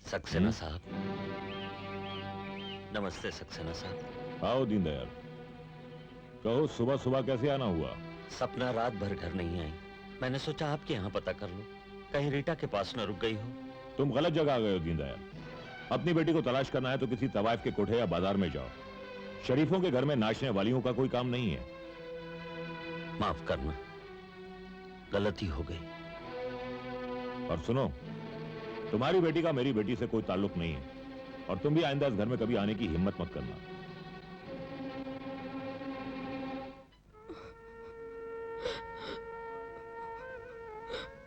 सक्सेना साहब। नमस्ते सक्सेना साहब। आओ दीनदयाल, कहो सुबह सुबह कैसे आना हुआ? सपना रात भर घर नहीं आई, मैंने सोचा आपके यहाँ पता कर लो, कहीं रीटा के पास न रुक गई हो। तुम गलत जगह आ गए हो दीनदयाल। अपनी बेटी को तलाश करना है तो किसी तवाइफ के कोठे या बाजार में जाओ। शरीफों के घर में नाचने वालियों का कोई काम नहीं है। माफ करना, गलती हो गई। और सुनो, तुम्हारी बेटी का मेरी बेटी से कोई ताल्लुक नहीं है, और तुम भी आइंदा इस घर में कभी आने की हिम्मत मत करना।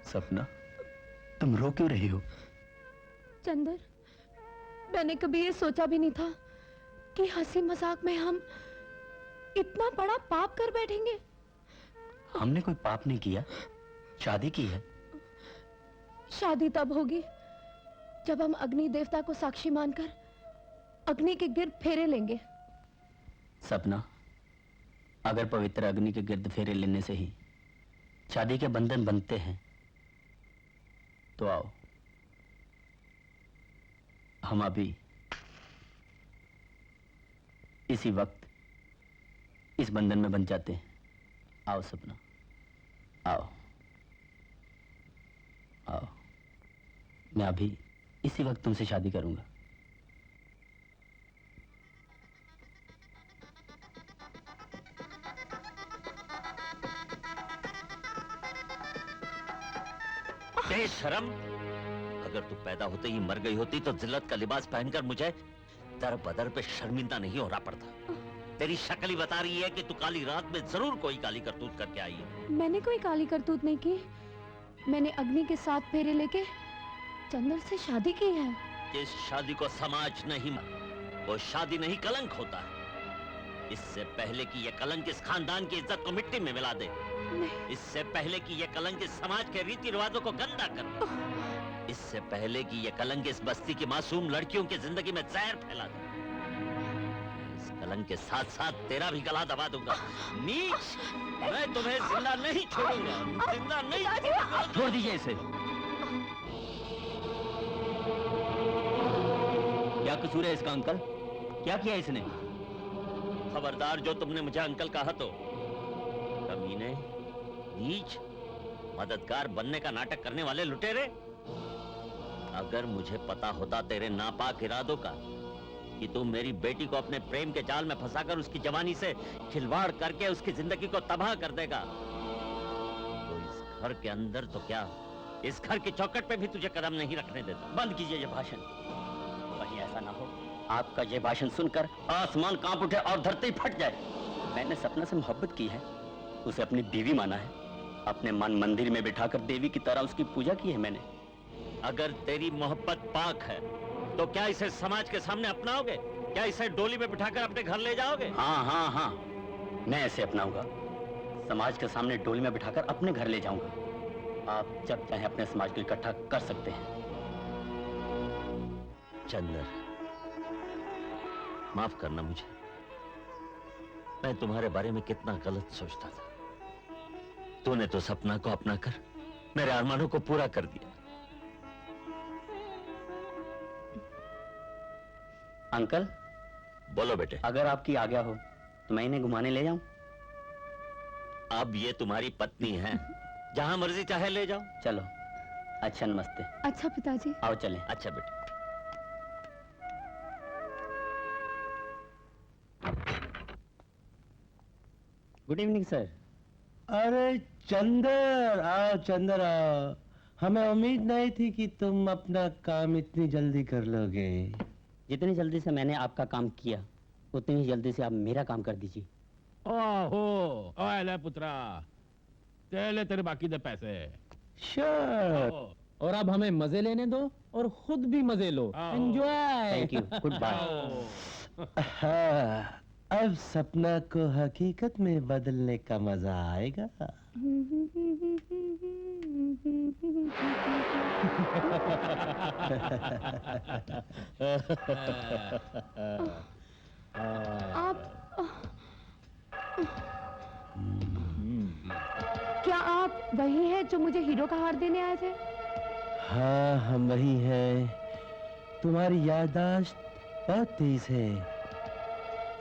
सपना, तुम रो क्यों रही हो? चंदर, मैंने कभी ये सोचा भी नहीं था कि हंसी मजाक में हम इतना बड़ा पाप कर बैठेंगे। हमने कोई पाप नहीं किया, शादी की है। शादी तब होगी जब हम अग्नि देवता को साक्षी मानकर अग्नि के गिर्द फेरे लेंगे। सपना, अगर पवित्र अग्नि के गिर्द फेरे लेने से ही शादी के बंधन बनते हैं तो आओ, हम अभी इसी वक्त इस बंधन में बन जाते हैं। आओ सपना, आओ आओ, मैं अभी इसी वक्त तुमसे शादी करूंगा। बेशरम, अगर तू पैदा होते ही मर गई होती तो जिल्लत का लिबास पहनकर मुझे दर बदर पे शर्मिंदा नहीं होना पड़ता। तेरी शक्ल ही बता रही है कि तू काली रात में जरूर कोई काली करतूत करके आई है। मैंने कोई काली करतूत नहीं की, मैंने अग्नि के साथ फेरे लेके चंदर से शादी की है। जिस शादी को समाज नहीं मानता वो शादी नहीं कलंक होता है। इससे पहले कि यह कलंक इस खानदान की इज्जत को मिट्टी में मिला दे, इससे पहले कि यह कलंक इस समाज के रीति रिवाजों को गंदा कर, इससे पहले कि यह कलंक इस बस्ती की मासूम लड़कियों की जिंदगी में जहर फैला दे, इस कलंक के साथ साथ तेरा भी गला दबा दूंगा। नीच, मैं तुम्हें जिंदा नहीं छोड़ूंगा, जिंदा नहीं छोड़ूंगा। छोड़ दीजिए इसे। क्या कसूर है इसका अंकल? क्या किया इसने? खबरदार, जो तुमने मुझे अंकल कहा तो कमीने, नीच, मददगार बनने का नाटक करने वाले लुटेरे। अगर मुझे पता होता तेरे नापाक इरादों का कि तुम मेरी बेटी को अपने प्रेम के जाल में फंसाकर उसकी जवानी से खिलवाड़ करके उसकी जिंदगी को तबाह कर देगा तो इस घर के अंदर तो क्या, इस घर की चौखट पे भी तुझे कदम नहीं रखने देता। बंद कीजिए ये भाषण। कहीं ऐसा ना हो आपका ये भाषण सुनकर आसमान कांप उठे और धरती फट जाए। मैंने सपना से मोहब्बत की है, उसे अपनी बीवी माना है, अपने मन मंदिर में बिठाकर देवी की तरह उसकी पूजा की है मैंने। अगर तेरी मोहब्बत पाक है तो क्या इसे समाज के सामने अपनाओगे? क्या इसे डोली में बिठाकर अपने घर ले जाओगे? हाँ हाँ हाँ, मैं इसे अपनाऊंगा, समाज के सामने डोली में बिठाकर अपने घर ले जाऊंगा। आप जब चाहे अपने समाज को इकट्ठा कर सकते हैं। चंदर, माफ करना मुझे, मैं तुम्हारे बारे में कितना गलत सोचता था। तूने तो सपना को अपना कर मेरे अरमानों को पूरा कर दिया। अंकल, बोलो बेटे। अगर आपकी आज्ञा हो तो मैं इन्हें घुमाने ले जाऊं? अब ये तुम्हारी पत्नी है, जहां मर्जी चाहे ले जाओ। चलो। अच्छा, नमस्ते। अच्छा पिताजी। आओ चलें। अच्छा बेटे। Good evening sir. अरे चंदर आओ, चंदर आओ। हमें उम्मीद नहीं थी कि तुम अपना काम इतनी जल्दी कर लोगे। जितनी जल्दी से मैंने आपका काम किया उतनी ही जल्दी से आप मेरा काम कर दीजिए। ओहो, ओए ले पुत्रा, तेरे बाकी दे पैसे। श्योर। और अब हमें मजे लेने दो और खुद भी मजे लो। Enjoy. Thank you, goodbye. अब सपना को हकीकत में बदलने का मजा आएगा। क्या आप वही हैं जो मुझे हीरो का हार देने आए थे? हाँ, हम वही हैं तुम्हारी याददाश्त बहुत तेज है।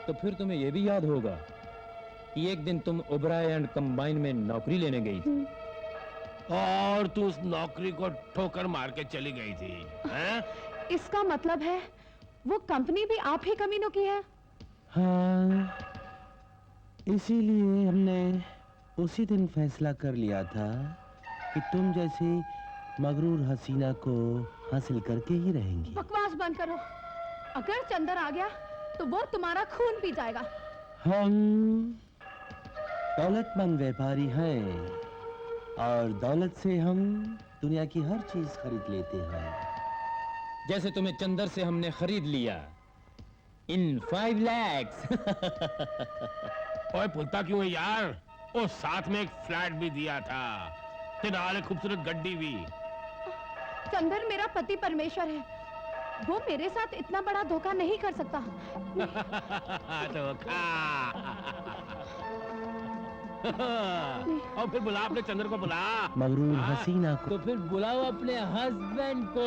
तो फिर तुम्हें यह भी याद होगा कि एक दिन तुम ओबराय एंड कंबाइन में नौकरी लेने गई थी। और तू उस नौकरी को ठोकर मार के चली गई थी, हैं? इसका मतलब है वो कंपनी भी आप ही कमीनों की है? हाँ, इसीलिए हमने उसी दिन फैसला कर लिया था कि तुम जैसी मगरूर हसीना को हासिल करके ही रहेंगी। बकवास बंद करो। अगर चंदर आ गया तो वो तुम्हारा खून पी जाएगा। हम दौलतमंद व्यापारी हैं और दौलत से हम दुनिया की हर चीज खरीद लेते हैं। जैसे तुम्हें चंदर से हमने खरीद लिया इन 5 lakhs। ओए पुलता क्यों है यार? और साथ में एक फ्लैट भी दिया था, फिलहाल एक खूबसूरत गड्डी भी। चंदर मेरा पति परमेश्वर है, वो मेरे साथ इतना बड़ा धोखा नहीं कर सकता। धोखा। और फिर बुला अपने चंद्र को बुला। मगरूर हसीना को तो फिर बुलाओ अपने हस्बैंड को।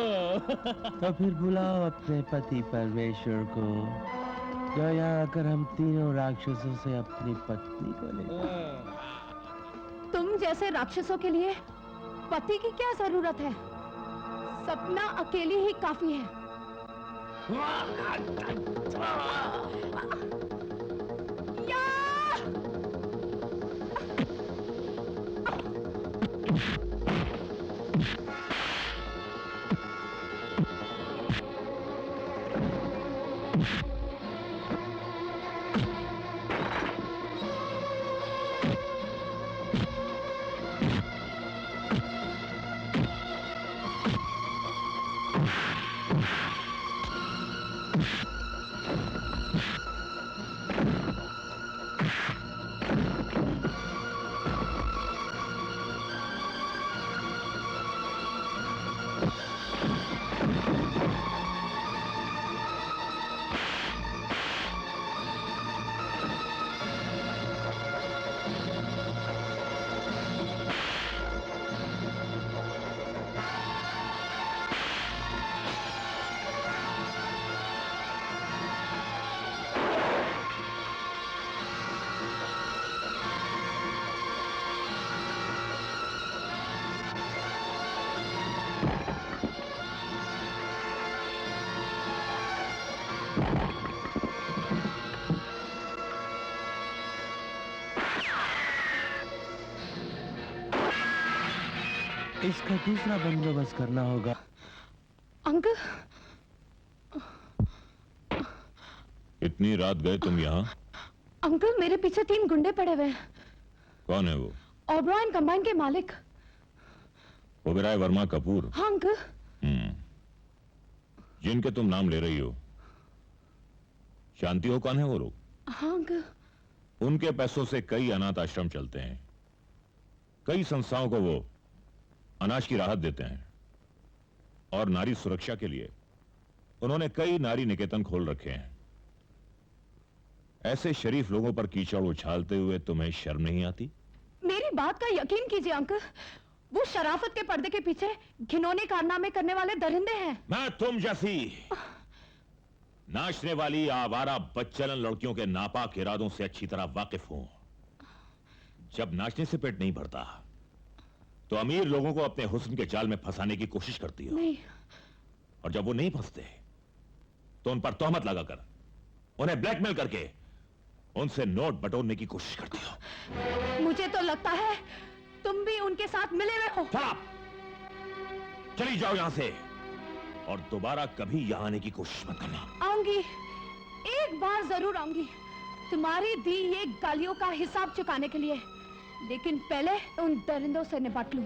तो फिर बुलाओ अपने पति परमेश्वर को, जो यहाँ आकर हम तीनों राक्षसों से अपनी पत्नी को ले। तुम जैसे राक्षसों के लिए पति की क्या जरूरत है? सपना अकेली ही काफी है। इसका दूसरा बंदोबस्त करना होगा। अंकल, इतनी रात गए तुम यहाँ? अंकल मेरे पीछे 3 गुंडे पड़े हुए हैं। कौन है वो? ओबराय एंड कंबाइन के मालिक। ओबराय वर्मा कपूर? हाँ अंकल। जिनके तुम नाम ले रही हो, जानती हो कौन है वो लोग? हाँ अंकल। उनके पैसों से कई अनाथ आश्रम चलते हैं, कई संस्थाओं को वो अनाज की राहत देते हैं, और नारी सुरक्षा के लिए उन्होंने कई नारी निकेतन खोल रखे हैं। ऐसे शरीफ लोगों पर कीचड़ उछालते हुए तुम्हें शर्म नहीं आती? मेरी बात का यकीन कीजिए अंकल, वो शराफत के पर्दे के पीछे घिनौने कारनामे करने वाले दरिंदे हैं। मैं तुम जैसी नाचने वाली आवारा बदचलन लड़कियों के नापाक इरादों से अच्छी तरह वाकिफ हूं। जब नाचने से पेट नहीं भरता तो अमीर लोगों को अपने हुस्न के जाल में फंसाने की कोशिश करती हो, नहीं। और जब वो नहीं फंसते तो उन पर तोहमत लगाकर, उन्हें ब्लैकमेल करके उनसे नोट बटोरने की कोशिश करती हो। मुझे तो लगता है तुम भी उनके साथ मिले हुए हो। चली जाओ यहां से, और दोबारा कभी यहां आने की कोशिश मत करना। आऊंगी, एक बार जरूर आऊंगी, तुम्हारी दी ये गालियों का हिसाब चुकाने के लिए, लेकिन पहले उन दरिंदों से निपट लूं।